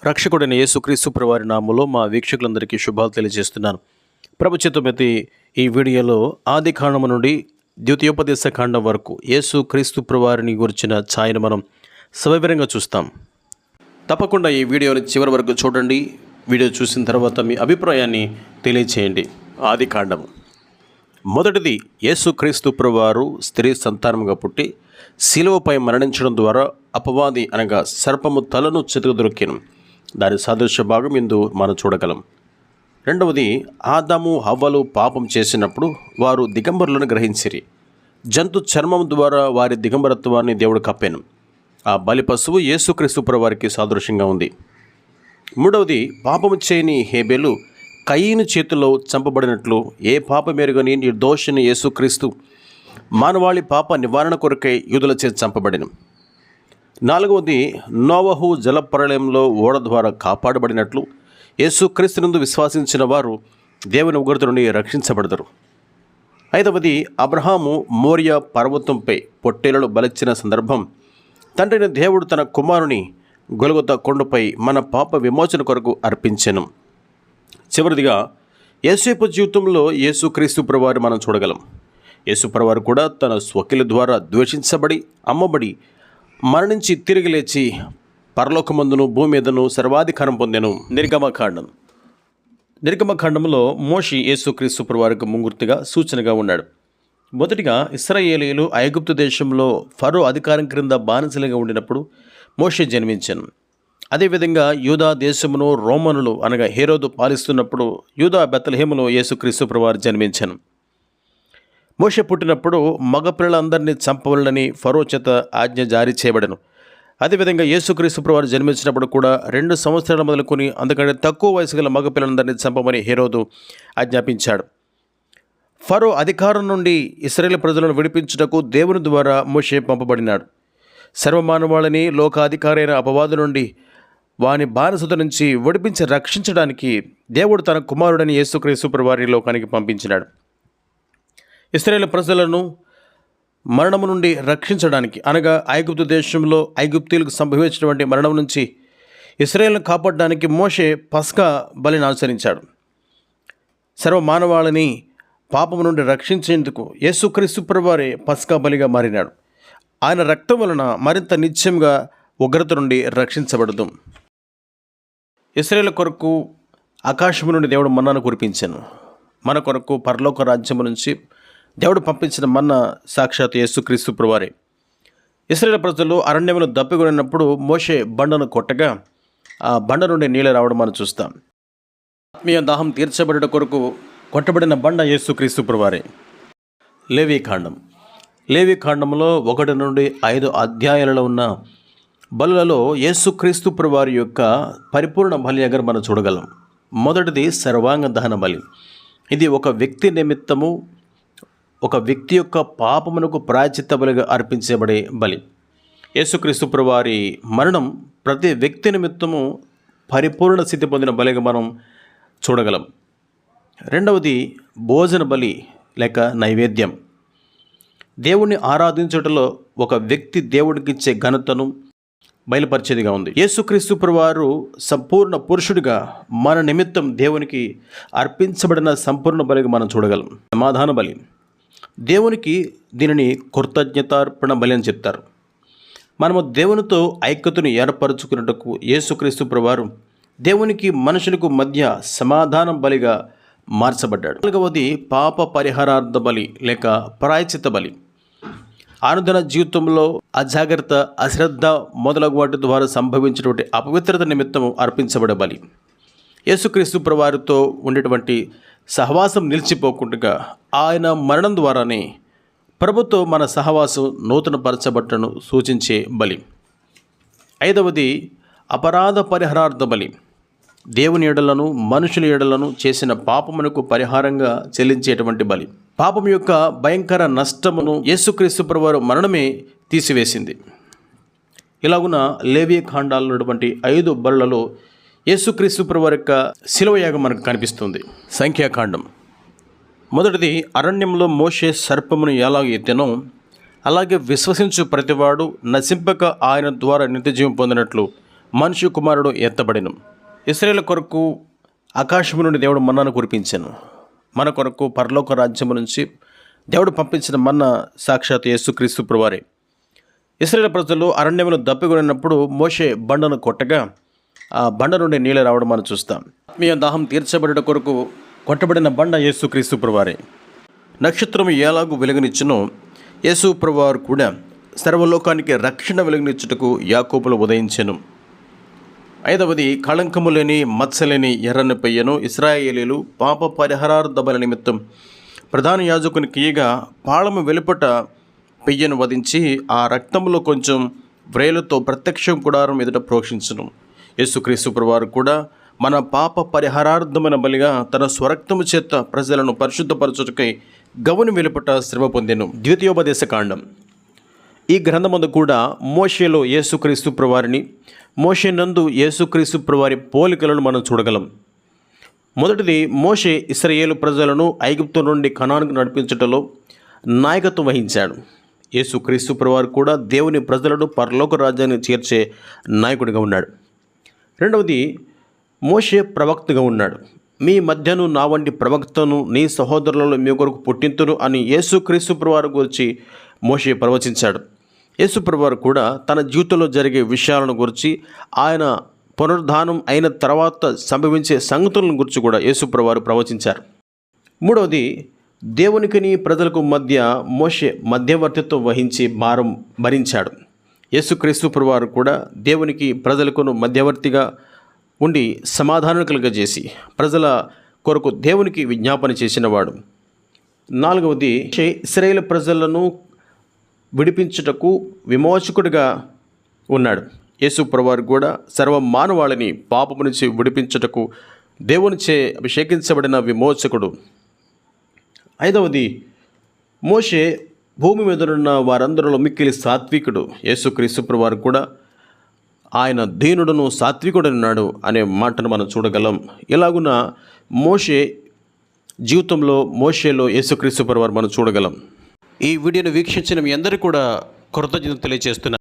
రక్షకుడైన యేసుక్రీస్తు ప్రభువారి నామములో మా వీక్షకులందరికీ శుభాలు తెలియజేస్తున్నాను. ప్రభు చిత్తమైతే ఈ వీడియోలో ఆది కాండము నుండి ద్వితీయోపదేశ కాండం వరకు యేసుక్రీస్తు ప్రభువారిని గురించిన ఛాయను మనం సవివరంగా చూస్తాం. తప్పకుండా ఈ వీడియోని చివరి వరకు చూడండి. వీడియో చూసిన తర్వాత మీ అభిప్రాయాన్ని తెలియచేయండి. ఆది కాండము మొదటిది, యేసుక్రీస్తు ప్రభువారు స్త్రీ సంతానముగా పుట్టి శిలువపై మరణించడం ద్వారా అపవాది అనగా సర్పము తలను చితకదొరికెను. దాని సాదృశ్య భాగం ఇందు మనం చూడగలం. రెండవది, ఆదాము హవ్వలు పాపం చేసినప్పుడు వారు దిగంబరులను గ్రహించిరి. జంతు చర్మం ద్వారా వారి దిగంబరత్వాన్ని దేవుడు కప్పాను. ఆ బలి పశువు యేసుక్రీస్తు ప్రభువారికి సాదృశ్యంగా ఉంది. మూడవది, పాపము చేయని హేబెలు కయీను చేతిలో చంపబడినట్లు ఏ పాపమెరుగని నిర్దోషిని యేసుక్రీస్తు మానవాళి పాప నివారణ కొరకై యూదులచే చంపబడిన. నాలుగవది, నోవహు జలప్రళయంలో ఓడ ద్వారా కాపాడబడినట్లు యేసుక్రీస్తునందు విశ్వాసించిన వారు దేవుని ఉగ్రత నుండి రక్షించబడతారు. ఐదవది, అబ్రహాము మోరియా పర్వతంపై పొట్టేలను బలిచ్చిన సందర్భం తండ్రిని దేవుడు తన కుమారుని గొలగొతా కొండపై మన పాప విమోచన కొరకు అర్పించెను. చివరిదిగా, యేసేపు జీవితంలో యేసుక్రీస్తు ప్రభువారు మనం చూడగలం. యేసు ప్రభువారు కూడా తన స్వకీల ద్వారా ద్వేషించబడి అమ్మబడి మరణించి తిరిగి లేచి పరలోకమందును భూమి మీదను సర్వాధికారం పొందెను. నిర్గమకాండంలో మోషే యేసుక్రీస్తు ప్రభువారికి ముంగుర్తిగా సూచనగా ఉన్నాడు. మొదటిగా, ఇశ్రాయేలీయులు ఐగుప్తు దేశంలో ఫరో అధికారం క్రింద బానిసలుగా ఉండినప్పుడు మోషే జన్మించాను. అదేవిధంగా యూదా దేశమును రోమనులు అనగా హేరోదు పాలిస్తున్నప్పుడు యూదా బెత్లెహేములో యేసుక్రీస్తు ప్రభువారు జన్మించాను. మోషే పుట్టినప్పుడు మగ పిల్లలందరినీ చంపవలనని ఫరో చేత ఆజ్ఞ జారీ చేయబడను. అదేవిధంగా యేసుక్రీస్తు ప్రభువారు జన్మించినప్పుడు కూడా 2 సంవత్సరాలు మొదలుకొని అందుకంటే తక్కువ వయసు గల మగ పిల్లలందరినీ చంపమని హేరోదు ఆజ్ఞాపించాడు. ఫరో అధికారం నుండి ఇశ్రాయేలు ప్రజలను విడిపించుటకు దేవుని ద్వారా మోషే పంపబడినాడు. సర్వమానవాళిని లోకాధికారైన అపవాదు నుండి వాని బానిసత నుంచి విడిపించి రక్షించడానికి దేవుడు తన కుమారుడని యేసుక్రీస్తు ప్రభువారిని లోకానికి పంపించినాడు. ఇశ్రాయేలు ప్రజలను మరణము నుండి రక్షించడానికి అనగా ఐగుప్తు దేశంలో ఐగుప్తీయులకు సంభవించినటువంటి మరణం నుంచి ఇశ్రాయేలును కాపాడడానికి మోషే పస్కా బలిని ఆచరించాడు. సర్వమానవాళిని పాపము నుండి రక్షించేందుకు యేసుక్రీస్తు ప్రభువారే పస్కా బలిగా మారినాడు. ఆయన రక్తం వలన మరింత నిత్యంగా ఉగ్రత నుండి రక్షించబడదు. ఇశ్రాయేలు కొరకు ఆకాశము నుండి దేవుడు మన్నాను కురిపించాను. మన కొరకు పరలోక రాజ్యము నుంచి దేవుడు పంపించిన మన్న సాక్షాత్ యేసుక్రీస్తు ప్రభువారే. ఇశ్రాయేలు ప్రజలు అరణ్యమును దప్పికొనినప్పుడు మోషే బండను కొట్టగా ఆ బండ నుండి నీళ్ళు రావడం మనం చూస్తాం. ఆత్మీయ దాహం తీర్చబడట కొరకు కొట్టబడిన బండ యేసుక్రీస్తు ప్రభువారే. లేవీకాండంలో 1 నుండి 5 అధ్యాయాలలో ఉన్న బలులలో యేసుక్రీస్తు ప్రభువారి యొక్క పరిపూర్ణ బలిగా మనం చూడగలం. మొదటిది సర్వాంగ దహన బలి. ఇది ఒక వ్యక్తి నిమిత్తము ఒక వ్యక్తి యొక్క పాపమునకు ప్రాయశ్చిత్త బలిగా అర్పించబడే బలి. యేసుక్రీస్తు ప్రభువారి మరణం ప్రతి వ్యక్తి నిమిత్తము పరిపూర్ణ స్థితి పొందిన బలిగా మనం చూడగలం. రెండవది భోజన బలి లేక నైవేద్యం. దేవుణ్ణి ఆరాధించటంలో ఒక వ్యక్తి దేవుడికి ఇచ్చే ఘనతను బయలుపరిచేదిగా ఉంది. యేసుక్రీస్తు ప్రభువారు సంపూర్ణ పురుషుడిగా మన నిమిత్తం దేవునికి అర్పించబడిన సంపూర్ణ బలిగా మనం చూడగలం. సమాధాన బలి. దేవునికి దీనిని కృతజ్ఞతార్పణ బలి అని చెప్తారు. మనము దేవునితో ఐక్యతను ఏర్పరచుకున్నట్టుకు యేసుక్రీస్తు ప్రభువారు దేవునికి మనుషులకు మధ్య సమాధానం బలిగా మార్చబడ్డాడు. 4వది పాప పరిహారార్థ బలి లేక ప్రాయశ్చిత్త బలి. అనుదిన జీవితంలో అజాగ్రత్త, అశ్రద్ధ మొదలగు వాటి ద్వారా సంభవించినటువంటి అపవిత్రత నిమిత్తము అర్పించబడే బలి. యేసుక్రీస్తు ప్రభువారితో ఉండేటువంటి సహవాసం నిలిచిపోకుండా ఆయన మరణం ద్వారానే ప్రభుతో మన సహవాసం నూతనపరచబట్టను సూచించే బలి. 5వది అపరాధ పరిహారార్థ బలి. దేవుని ఎడలను మనుషుల ఎడలను చేసిన పాపమునకు పరిహారంగా చెల్లించేటువంటి బలి. పాపం యొక్క భయంకర నష్టమును యేసుక్రీస్తు ప్రభువారు మరణమే తీసివేసింది. ఇలాగున లేవీకాండాల్లో ఉన్నటువంటి 5 బలులలో యేసుక్రీస్తు ప్రభువారి యొక్క శిలువ యాగం మనకు కనిపిస్తుంది. సంఖ్యాకాండం. మొదటిది, అరణ్యంలో మోషే సర్పమును ఎలాగ ఎత్తెనో అలాగే విశ్వసించు ప్రతివాడు నశింపక ఆయన ద్వారా నిత్యజీవం పొందినట్లు మనుష్య కుమారుడు ఎత్తబడెను. ఇశ్రాయేలు కొరకు ఆకాశము నుండి దేవుడు మన్నాను కురిపించాను. మన కొరకు పరలోక రాజ్యము నుంచి దేవుడు పంపించిన మన్నా సాక్షాత్ యేసుక్రీస్తు ప్రభువారే. ఇశ్రాయేలు ప్రజలు అరణ్యములో దప్పికొనినప్పుడు మోషే బండను కొట్టగా ఆ బండ నుండి నీళ్ళు రావడం మనం చూస్తాం. ఆత్మీయ దాహం తీర్చబడట కొరకు కొట్టబడిన బండ యేసుక్రీస్తు ప్రభువారే. నక్షత్రము ఎలాగూ వెలుగునిచ్చునో యేసు ప్రభువారు కూడా సర్వలోకానికి రక్షణ వెలుగునిచ్చుటకు యాకోబులో ఉదయించెను. 5వది, కళంకము లేని మత్స్యలేని ఎర్రని పెయ్యను ఇశ్రాయేలీలు పాప పరిహారార్థ బలి నిమిత్తం ప్రధాన యాజకునికి ఇయ్యగా పాళము వెలుపట పెయ్యను వధించి ఆ రక్తంలో కొంచెం వ్రేలుతో ప్రత్యక్షం గుడారం ఎదుట ప్రోక్షించును. యేసుక్రీస్తు ప్రభువారు కూడా మన పాప పరిహారార్థమైన బలిగా తన స్వరక్తము చేత ప్రజలను పరిశుద్ధపరచుటకై గవుని వెలుపట శ్రమ పొందెను. ద్వితీయోపదేశ కాండం. ఈ గ్రంథమందు కూడా మోషేలో యేసుక్రీస్తు ప్రభువారిని, మోషే నందు యేసుక్రీస్తు ప్రభువారి పోలికలను మనం చూడగలం. మొదటిది, మోషే ఇశ్రాయేలు ప్రజలను ఐగుప్తు నుండి కనానుకు నడిపించటంలో నాయకత్వం వహించాడు. యేసుక్రీస్తు ప్రభువారు కూడా దేవుని ప్రజలను పరలోక రాజ్యాన్ని చేర్చే నాయకుడిగా ఉన్నాడు. రెండవది, మోషే ప్రవక్తగా ఉన్నాడు. మీ మధ్యను నా వంటి ప్రవక్తను నీ సహోదరులలో మీ కొరకు పుట్టింతును అని యేసుక్రీస్తు ప్రభువారు గురించి మోషే ప్రవచించాడు. యేసు ప్రభువారు కూడా తన జీవితంలో జరిగే విషయాలను గురించి, ఆయన పునరుద్ధానం అయిన తర్వాత సంభవించే సంగతులను గురించి కూడా యేసు ప్రభువారు ప్రవచించారు. మూడవది, దేవునికిని ప్రజలకు మధ్య మోషే మధ్యవర్తిత్వం వహించి భారం భరించాడు. యేసుక్రీస్తు ప్రభువారు కూడా దేవునికి ప్రజలకును మధ్యవర్తిగా ఉండి సమాధానం కలుగజేసి ప్రజల కొరకు దేవునికి విజ్ఞాపన చేసినవాడు. 4వది, ఇశ్రాయేలు ప్రజలను విడిపించుటకు విమోచకుడిగా ఉన్నాడు. యేసు ప్రభువారు కూడా సర్వ మానవాళిని పాపము నుంచి విడిపించుటకు దేవునిచే అభిషేకించబడిన విమోచకుడు. 5వది, మోషే భూమి మీద ఉన్న వారందరిలో మిక్కిలి సాత్వికుడు. యేసుక్రీస్తు ప్రభువారు కూడా ఆయన దీనుడును సాత్వికుడన్నాడు అనే మాటను మనం చూడగలం. ఇలాగున మోషే జీవితంలో, మోషేలో యేసుక్రీస్తు ప్రభువారు మనం చూడగలం. ఈ వీడియోను వీక్షించిన మీ అందరికీ కూడా కృతజ్ఞతలు తెలియజేస్తున్నాను.